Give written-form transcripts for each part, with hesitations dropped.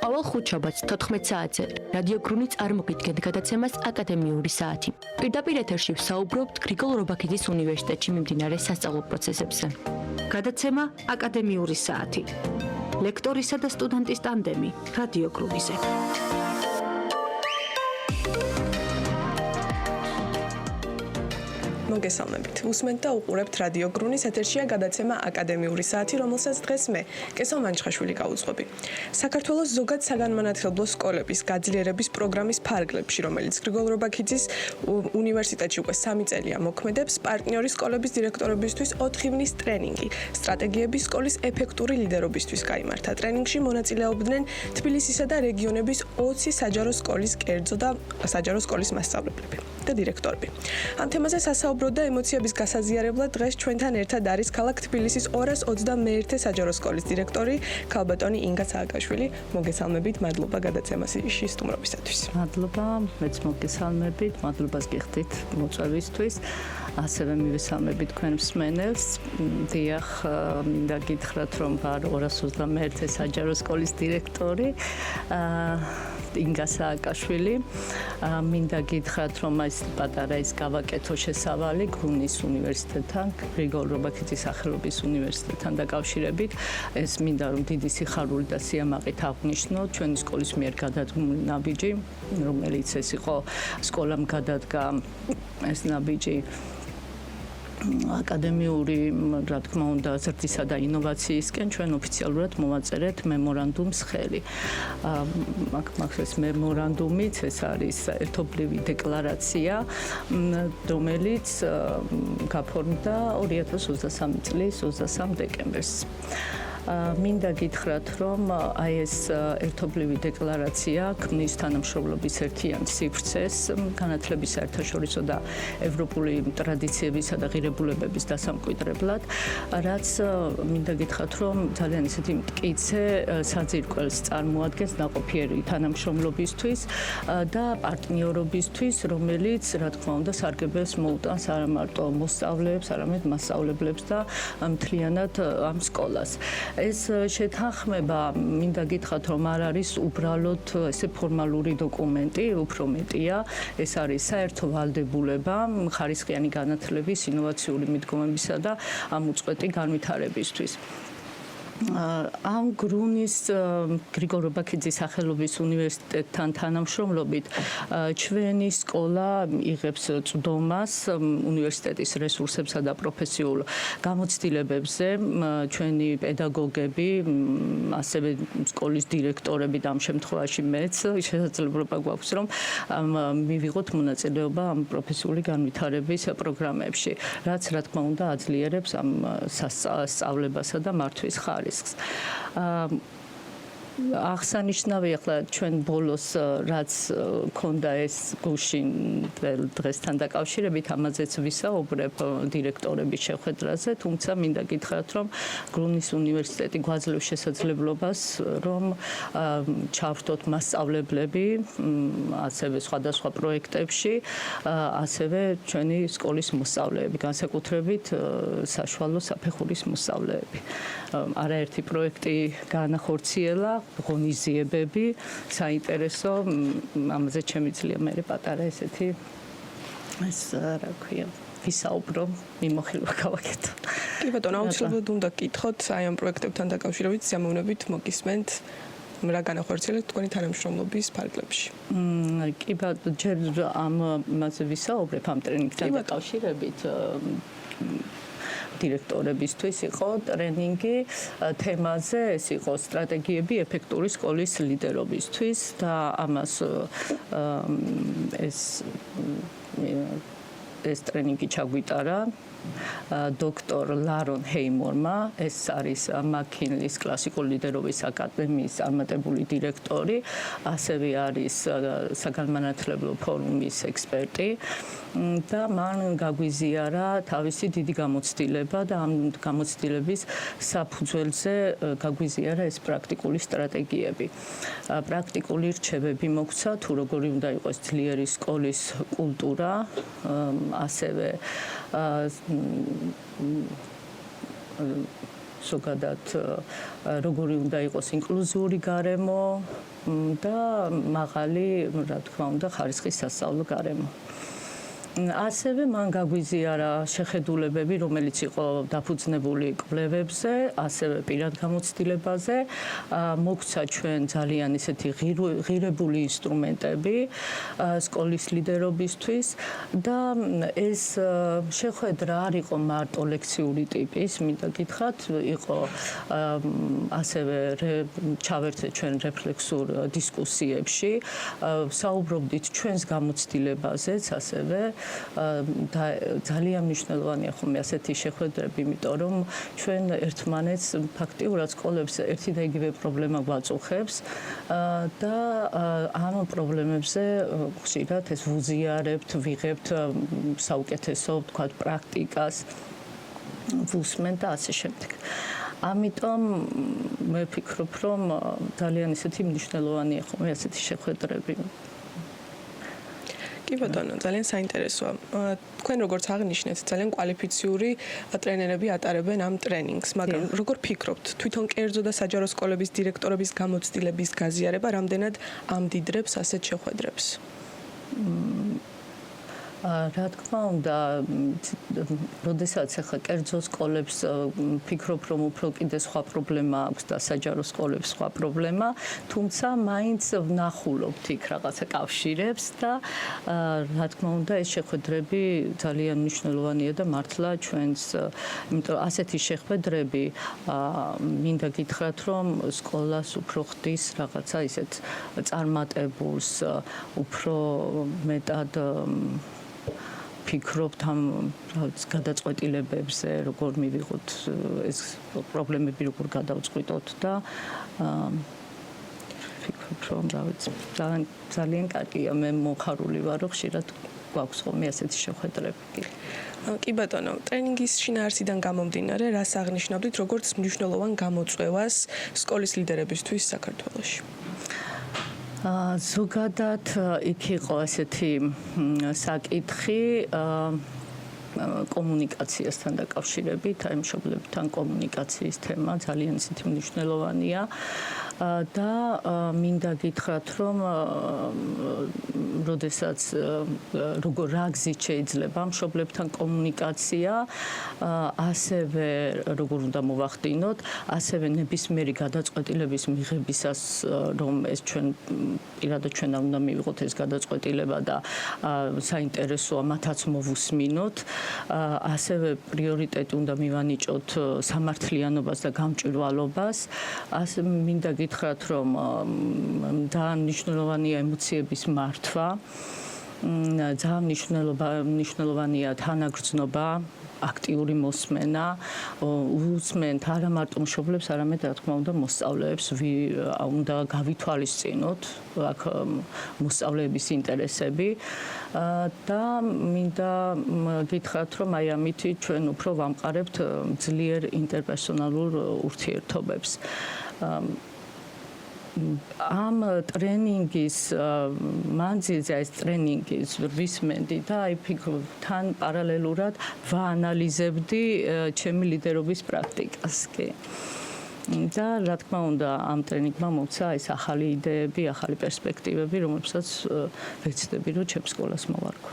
ყოველ ხუთშაბათს 14 საათზე რადიო გრუნი წარმოგიდგენთ გადაცემას აკადემიური საათი. პირდაპირ ეთერში ვსაუბრობთ გრიგოლ რობაქიძის უნივერსიტეტში მიმდინარე სასწავლო პროცესებზე. გადაცემა აკადემიური საათი. ლექტორისა და სტუდენტის ტანდემი რადიო გრუნიზე. მოგესალმებით. უსმენთ და უყურებთ რადიო გრუნის ეთერშია გადაცემა აკადემიური საათი, რომელსაც დღეს მე, კესო მანჩხაშვილი გავუძღვები. საქართველოს ზოგად საგანმანათლებლო სკოლების გაძლიერების პროგრამის ფარგლებში, რომელიც გრიგოლ რობაქიძის უნივერსიტეტში უკვე 3 წელია მოქმედებს, პარტნიორი სკოლების დირექტორებისთვის 4 ივნის ტრენინგი, სტრატეგიების სკოლის ეფექტური ლიდერობისთვის გაიმართა. ტრენინგში მონაწილეობდნენ თბილისისა და რეგიონების 20 საჯარო სკოლის კერძო და საჯარო სკოლის მასწავლებლები და დირექტორები. ამ თემაზე სასაუბრო და ემოციების გასაზიარებლად დღეს ჩვენთან ერთად არის ქალაქ თბილისის 221 საჯარო სკოლის დირექტორი ქალბატონი ინგა სააკაშვილი. მოგესალმებით, მადლობა გადაცემაში სტუმრობისათვის. მადლობა, მეც მოგესალმებით, მადლობას გიხდით მოწვევისთვის. ასევე მივესალმებით თქვენ მსმენელს. დიახ, მინდა გითხრათ, რომ ვარ 221 საჯარო სკოლის დირექტორი. ინგა სააკაშვილი. მინდა გითხრათ, რომ ეს პატარა ის გავაკეთო შესავალი გრუნის უნივერსიტეტთან, გრიგოლ რობაქიძის სახელობის უნივერსიტეტთან დაკავშირებით. ეს მინდა რომ დიდი სიხარული და სიამაყით აღვნიშნო ჩვენი სკოლის მიერ გადადგმული ნაბიჯი, რომელიც ეს იყო სკოლამ გადადგა ეს ნაბიჯი აკადემიური, რა თქმა უნდა, ზრდისა და ინოვაციისკენ ჩვენ ოფიციალურად მოვაწერეთ მემორანდუმს ხელი. მაგას მემორანდუმიც ეს არის ერთობლივი დეკლარაცია, რომელიც გაფორმდა 2023 წლის 23 დეკემბერს. მინდა გითხრათ, რომ აი ეს ერთობლივი დეკლარაცია ქმნის თანამშრომლობის ერთიან სივრცეს, განათლების საერთაშორისო და ევროპული ტრადიციებისა და ღირებულებების დასამკვიდრებლად, რაც მინდა გითხრათ, რომ ძალიან ისეთი მტკიცე საძირკველს წარმოადგენს ნაყოფიერი თანამშრომლობისთვის და პარტნიორობისთვის, რომელიც, რა თქმა უნდა, სარგებელს მოუტანს არა მარტო მოსწავლეებს, არამედ მასწავლებლებს და მთლიანად ამ სკოლას. ეს შეთანხმება, მინდა გითხრათ, რომ არ არის უბრალოდ ესე ფორმალური დოკუმენტი, უფრო მეტია, ეს არის საერთო ვალდებულება ხარისხიანი განათლების, ინოვაციური მიდგომებისა და ამ უწყვეტი განვითარებისთვის. ამ გრუნის გრიგოლ რობაქიძის სახელობის უნივერსიტეტთან თანამშრომლობით ჩვენი სკოლა იღებს წვდომას უნივერსიტეტის რესურსებსა და პროფესიულ გამოცდილებებზე. ჩვენი პედაგოგები, ასევე სკოლის დირექტორები და ამ შემთხვევაში მეც შესაძლებლობა გვაქვს, რომ მივიღოთ მონაწილეობა ამ პროფესიული განვითარების პროგრამებში, რაც რა თქმა უნდა აძლიერებს ამ სასწავლებასა და მართვის ხარისხს. აღსანიშნავი ახლა ჩვენ ბოლოს რაც ქონდა ეს გუშინ დღესთან დაკავშირებით, ამაზეც ვისაუბრებ დირექტორების შეხვედრაზე, თუმცა მინდა გითხრათ, რომ გრუნის უნივერსიტეტი გვაძლევს შესაძლებლობას, რომ ჩავრთოთ მასწავლებლები, ასევე სხვადასხვა პროექტებში, ასევე ჩვენი სკოლის მოსწავლეები, განსაკუთრებით საშუალო საფეხურის მოსწავლეები. არაერთი პროექტი განახორციელა, ღონისძიებები, საინტერესო, ამაზე შემიძლია მე პატარა ესეთი ეს რა ქვია, ვისაუბრო, მიმოხილვა გავაკეთო. კი ბატონო, აუცილებლად უნდა გკითხოთ აი ამ პროექტებთან დაკავშირებით, სიამოვნებით მოგისმენთ რა განახორციელეთ თქვენი თანამშრომლობის ფარგლებში. კი ბატონო, ჯერ ამაზე ვისაუბრებ ამ ტრენინგთან დაკავშირებით. დირექტორებისთვის იყო ტრენინგი თემაზე, ეს იყო სტრატეგიები ეფექტური სკოლის ლიდერობისთვის და ამას ეს ტრენინგი ჩაგვიტარა დოქტორ ლარონ ჰეიმორმა, ეს არის მაკინლის კლასიკური ლიდერობის აკადემიის წარმატებული დირექტორი, ასევე არის საგანმანათლებლო ფორუმის ექსპერტი და მან გაგვიზიარა თავისი დიდი გამოცდილება და ამ გამოცდილების საფუძველზე გაგვიზიარა ეს პრაქტიკული სტრატეგიები. პრაქტიკული რჩევები მოგცა, თუ როგორი უნდა იყოს ძლიერი სკოლის კულტურა, ასევე ზოგადად როგორი უნდა იყოს ინკლუზიური გარემო და მაღალი, რა თქმა უნდა, ხარისხის სასწავლო გარემო. ასევე მან გაგვიზიარა შეხედულებები, რომელიც იყო დაფუძნებული კვლევებზე, ასევე პირად გამოცდილებაზე, მოგცა ჩვენ ძალიან ისეთი ღირებული ინსტრუმენტები სკოლის ლიდერობისთვის და ეს შეხვედრა არ იყო მარტო ლექციური ტიპის, მინდა გითხრათ, იყო ასევე ჩავერთეთ ჩვენ რეფლექსურ დისკუსიებში, საუბრობდით ჩვენს გამოცდილებაზეც ასევე და ძალიან მნიშვნელოვანია ხომ ასეთი შეხვედრები, იმიტომ რომ ჩვენ ერთმანეთს ფაქტიურად სკოლებს ერთი და იგივე პრობლემა გვაწუხებს და ამ პრობლემებზე ხშირად ეს ვუზიარებთ, ვიღებთ საუკეთესო, თქვათ, პრაქტიკას, ვუსმენთ და ასე შემდეგ. ამიტომ მე ვფიქრობ, რომ ძალიან ისეთი მნიშვნელოვანია ხომ ასეთი შეხვედრები. კი ბატონო, ძალიან საინტერესოა. თქვენ როგორც აღნიშნეთ, ძალიან კვალიფიციური ტრენერები ატარებენ ამ ტრენინგს, მაგრამ როგორ ფიქრობთ, თვითონ კერძო და საჯარო სკოლების დირექტორების გამოცდილების გაზიარება რამდენად ამდიდრებს ასეთ შეხვედრებს? რა თქმა უნდა, როდესაც ახლა კერძო სკოლებს ფიქრობ, რომ უფრო კიდე სხვა პრობლემა აქვს და საჯარო სკოლებს სხვა პრობლემა, თუმცა მაინც ვნახულობთ იქ რაღაცა კავშირებს და რა თქმა უნდა, ეს შეხვედრები ძალიან მნიშვნელოვანია და მართლა ჩვენს, იმიტომ ასეთი შეხვედრები მინდა გითხრათ, რომ სკოლას უფრო ხდის რაღაცა ისეთ წარმატებულს, უფრო მეტად ფიქრობთ ამ გადაწყვეტილებებზე, როგორ მივიღოთ ეს პრობლემები, როგორ გადავწყვიტოთ და ფიქრობ, რომ რა ვიცი, ძალიან კარგია, მე მოხარული ვარ, რომ ხშირად გვაქვს ხოლმე ასეთი შეხვედრები. კი ბატონო, ტრენინგის შინაარსიდან გამომდინარე, რას აღნიშნავდით, როგორც მნიშვნელოვან გამოწვევას სკოლის ლიდერებისთვის საქართველოში? ზოგადად იქ იყო ასეთი საკითხი კომუნიკაციასთან დაკავშირებით, აი მშობლებთან კომუნიკაციის თემა ძალიან ისეთი მნიშვნელოვანია და მინდა გითხრათ, რომ როდესაც როგორ რა გზით შეიძლება მშობლებთან კომუნიკაცია, ასევე როგორ უნდა მოვახდინოთ, ასევე ნებისმიერი გადაწყვეტილების მიღებისას, რომ ეს ჩვენ პირადად ჩვენ უნდა მივიღოთ ეს გადაწყვეტილება და საინტერესოა მათაც მოვუსმინოთ. ასევე პრიორიტეტი უნდა მივანიჭოთ სამართლიანობას და გამჭვირვალობას. ასე მინდა გითხრათ, რომ ძალიან მნიშვნელოვანია ემოციების მართვა. ძალიან მნიშვნელოვანია თანაგრძნობა, აქტიური მოსმენა, უსმენთ არა მარტო მშობლებს, არამედ რა თქმა უნდა მოსწავლეებს, უნდა გავითვალისწინოთ აქ მოსწავლეების ინტერესები და მინდა გითხრათ, რომ აი ამით ჩვენ უფრო ვამყარებთ ძლიერ ინტერპერსონალურ ურთიერთობებს. ამ ტრენინგის მანძილზე ეს ტრენინგის ვისმენდი და აი თან პარალელურად ვაანალიზებდი ჩემი ლიდერობის პრაქტიკას კი. და რა თქმა უნდა ამ ტრენინგმა მომცა ეს ახალი იდეები, ახალი პერსპექტივები, რომლებსაც ვეცდები რომ ჩემს სკოლას მოვარგო.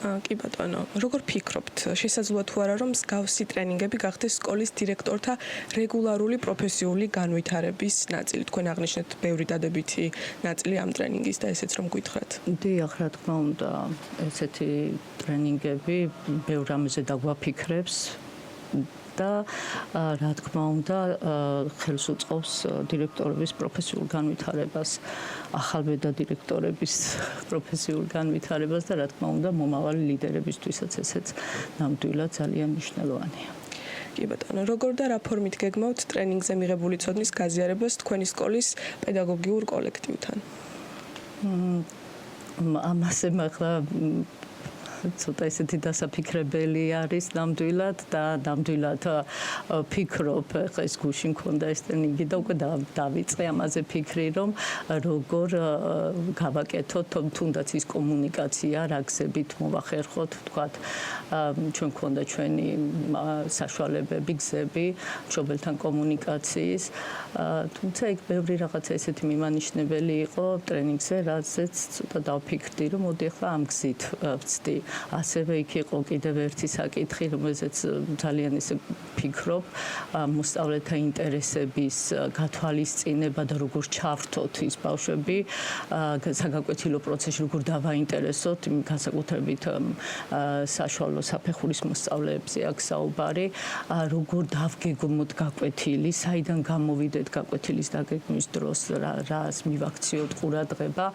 კი ბატონო, როგორ ფიქრობთ, შესაძლოა თუ არა რომ მსგავსი ტრენინგები გახდეს სკოლის დირექტორთა რეგულარული პროფესიული განვითარების ნაწილი? თქვენ აღნიშნეთ ბევრი დადებითი ნაწილი ამ ტრენინგის და ესეც რომ გითხრათ. დიახ, რა თქმა უნდა, ესეთი ტრენინგები ბევრ რამეზე დაგვაფიქრებს და რა თქმა უნდა ხელს უწყობს დირექტორების პროფესიულ განვითარებას, ახალბედა დირექტორების პროფესიულ განვითარებას და რა თქმა უნდა მომავალი ლიდერებისთვისაც ესეც ნამდვილად ძალიან მნიშვნელოვანია. კი ბატონო, როგორ და რა ფორმით გეგმავთ ტრენინგზე მიღებული ცოდნის გაზიარებას თქვენი სკოლის პედაგოგიურ კოლექტივთან? ამაზე ახლა ცოტა ესეთი დასაფიქრებელი არის ნამდვილად და ნამდვილად ფიქრობ, ხა ეს გუში მქონდა ეს ტრენინგი და უკვე დავიწყე ამაზე ფიქრი, რომ როგორ გავაკეთოთ თუნდაც ის კომუნიკაცია, რა გზებით მოვახერხოთ, თქვათ, ჩვენ მქონდა ჩვენი საშუალებები, გზები, მშობელთან კომუნიკაციის, თუმცა იქ ბევრი რაღაცა ესეთი მიმანიშნებელი იყო ტრენინგზე, რაზეც ცოტა დავფიქრდი, რომ მოდი ახლა ამ გზით ვწდი. ასევე იქ იყო კიდევ ერთი საკითხი, რომელზეც ძალიან ისე ფიქრობ, მოსწავლეთა ინტერესების გათვალისწინება და როგორ ჩავრთოთ ის ბავშვები საგაკვეთილო პროცესში, როგორ დავაინტერესოთ, განსაკუთრებით საშუალო საფეხურის მოსწავლეებზე აქ საუბარი, როგორ დავგეგმოთ გაკვეთილი, საიდან გამოვიდეთ გაკვეთილის დაგეგმვის დროს, რას მივაქციოთ ყურადღება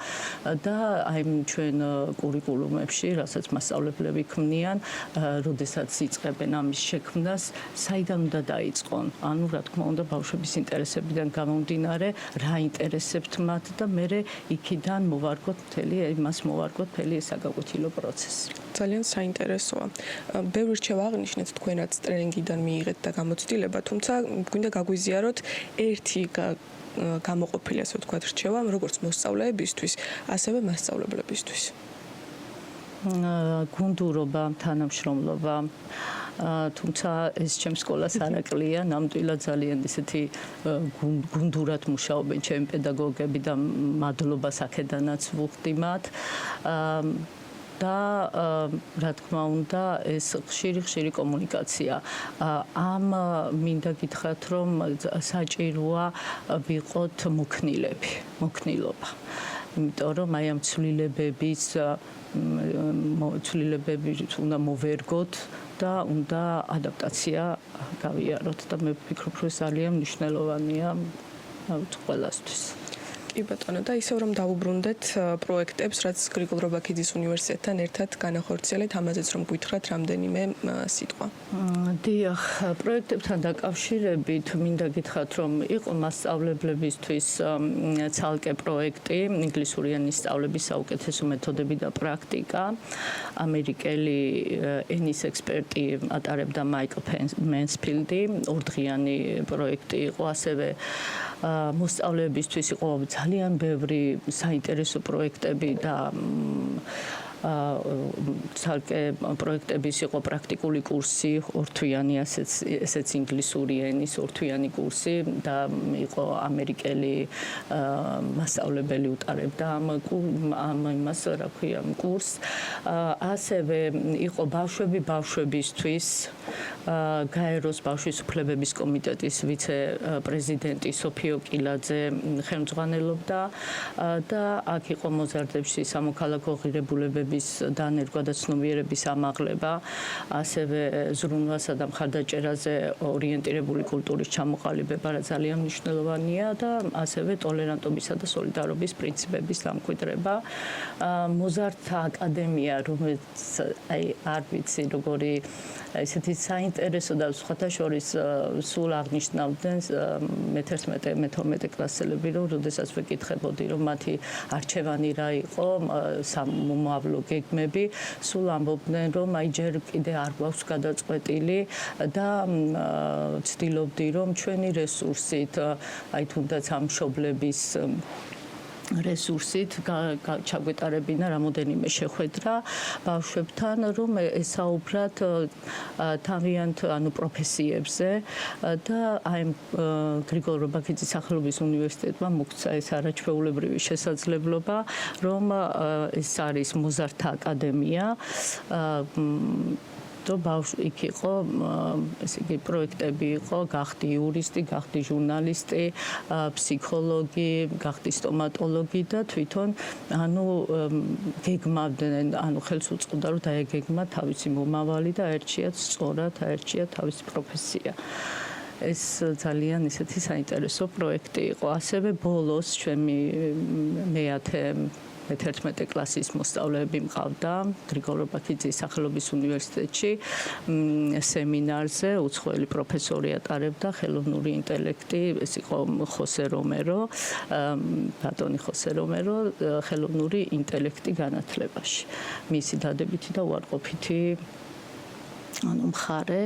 და აი ჩვენ კურიკულუმებში, რასაც მასწავლებლები ქმნიან, როდესაც იწყებენ ამის შექმნას, საიდან უნდა დაიწყონ? ანუ რა თქმა უნდა ბავშვების ინტერესებიდან გამომდინარე, რა ინტერესებთ მათ და მე იქიდან მოვარგოთ მთელი ეს საგაკვეთილო პროცესი. ძალიან საინტერესოა. ბევრი რჩევა აღნიშნეთ თქვენაც ტრენინგიდან მიიღეთ და გამოცდილება, თუმცა გვინდა გაგვიზიაროთ ერთი გამოყოფილი, ასე ვთქვათ, რჩევა, როგორც მოსწავლეებისთვის, ასევე მასწავლებლებისთვის. გუნდურობა, თანამშრომლობა, თუმცა ეს ჩემს სკოლას არ აკლია, ნამდვილად ძალიან ისეთი გუნდურად მუშაობენ ჩემი პედაგოგები და მადლობას აქედანაც ვუხდი მათ. და რა თქმა უნდა ეს ხშირი კომუნიკაცია. ამ მინდა გითხრათ, რომ საჭიროა ვიყოთ მოქნილობა. იმიტომ რომ აი ამ ცვლილებების უნდა მოვერგოთ და უნდა ადაპტაცია გავიაროთ და მე ვფიქრობ, რომ ძალიან მნიშვნელოვანია ყველასთვის. კი ბატონო, და ისევ რომ დავუბრუნდეთ პროექტებს, რაც გრიგოლ რობაქიძის უნივერსიტეტთან ერთად განახორციელეთ, ამაზეც რომ გვითხრათ რამდენიმე სიტყვა. დიახ, პროექტებთან დაკავშირებით მინდა გითხრათ, რომ იყო მასწავლებლებისთვის ცალკე პროექტი, ინგლისური ენის სწავლების საუკეთესო მეთოდები და პრაქტიკა. ამერიკელი ენის ექსპერტი ატარებდა მაიკლ მენსფილდი, ორდღიანი პროექტი იყო, ასევე მოსწავლეებისთვის იყო ძალიან ბევრი საინტერესო პროექტები და ცალკე პროექტების იყო პრაქტიკული კურსი, ორთვიანი ესეც ინგლისური ენის ორთვიანი კურსი და იყო ამერიკელი მასწავლებელი უტარებდა ამ იმას, რა ქვია, კურსს. ასევე იყო ბავშვებისთვის გაეროს ბავშვის უფლებების კომიტეტის ვიცე-პრეზიდენტი სოფიო კილაძე ხელმძღვანელობდა და აქ იყო მოზარდებში სამოქალაქო ღირებულებების დანერგვა და ცნობიერების ამაღლება, ასევე ზრუნვასა და მხარდაჭერაზე ორიენტირებული კულტურის ჩამოყალიბება, რაც ძალიან მნიშვნელოვანია და ასევე ტოლერანტობისა და სოლიდარობის პრინციპების დამკვიდრება. მოზარდთა აკადემია, რომელიც აი არ ვიცი როგორი ესეთი საინტერესო და სხვათა შორის სულ აღნიშნავდნენ მე-11-მე-12 კლასელები, რომ როდესაც ვეკითხებოდი, რომ მათი არჩევანი რა იყო, მომავლო გეგმები, სულ ამბობდნენ, რომ აი ჯერ კიდე არ გვაქვს გადაწყვეტილი და ცდილობდი, რომ ჩვენი რესურსით, აი თუნდაც ამ მშობლების რესურსით ჩაგვეტარებინა რამოდენიმე შეხვედრა ბავშვებთან, რომ ესაუბრათ თავიანთ პროფესიებზე და აი გრიგოლ რობაქიძის სახელობის უნივერსიტეტმა მოგვცა ეს არაჩვეულებრივი შესაძლებლობა, რომ ეს არის მოზარდთა აკადემია. იქ იყო, ესე იგი, პროექტები იყო, გახდი იურისტი, გახდი ჟურნალისტი, ფსიქოლოგი, გახდი სტომატოლოგი და თვითონ გეგმავდნენ, ხელს უწყობდა, რომ დაეგეგმა თავისი მომავალი და აერჩიათ სწორად, აერჩიათ თავისი პროფესია. ეს ძალიან ისეთი საინტერესო პროექტი იყო. ასევე ბოლოს ჩემი მეათე მე-11 კლასის მოსწავლეები მყავდა გრიგოლ რობაქიძის სახელობის უნივერსიტეტში სემინარზე უცხოელი პროფესორი ატარებდა ხელოვნური ინტელექტი, ეს იყო ხოსე რომერო, ბატონი ხოსე რომერო ხელოვნური ინტელექტი განათლებაში. მისი დადებითი და უარყოფითი მხარე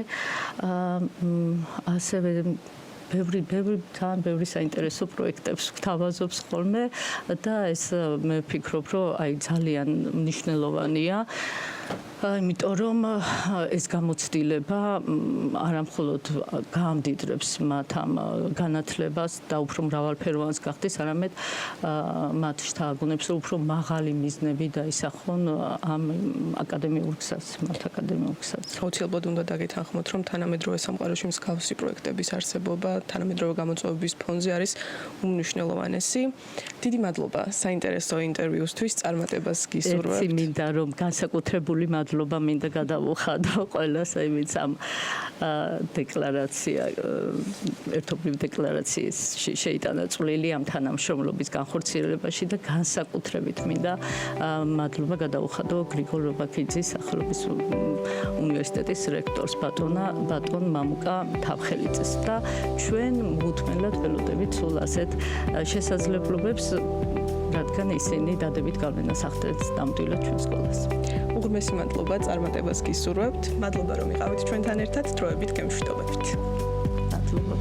ასევე ბევრი საინტერესო პროექტებს გვთავაზობს ხოლმე და ეს მე ვფიქრობ, რომ აი ძალიან მნიშვნელოვანია. იმიტომ რომ ეს გამოცდილება არამხოლოდ გაამდიდრებს მათ ამ განათლებას და უფრო მრავალფეროვანს გახდეს, არამედ მათ შთააგონებს, რომ უფრო მაღალი მიზნები დაისახონ ამ აკადემიურ გზას, მათ აკადემიურ გზას. აუცილებლად უნდა დაგეთანხმოთ, რომ თანამედროვე სამყაროში მსგავსი პროექტების არსებობა თანამედროვე გამოწვევების ფონზე არის უმნიშვნელოვანესი. დიდი მადლობა საინტერესო ინტერვიუსთვის, წარმატებას გისურვებთ. ერთი მინდა რომ განსაკუთრებული მადლობა მინდა გადავუხადო ყველას, ვინც ამ დეკლარაცია ერთობლივ დეკლარაციაში შეიტანა წვლილი ამ თანამშრომლობის განხორციელებაში და განსაკუთრებით მინდა მადლობა გადავუხადო გრიგოლ რობაქიძის სახელობის უნივერსიტეტის რექტორს ბატონ მამუკა თავხელიძეს და ჩვენ მოუთმენლად ველოდებით სულ ასეთ შესაძლებლობებს, რადგან ისინი დადებით გავლენას ახდენს ნამდვილად ჩვენ სკოლას. უღრმესი მადლობა, წარმატებას გისურვებთ. მადლობა რომ იყავით ჩვენთან ერთად, დროებით გემშვიდობებით. მადლობა.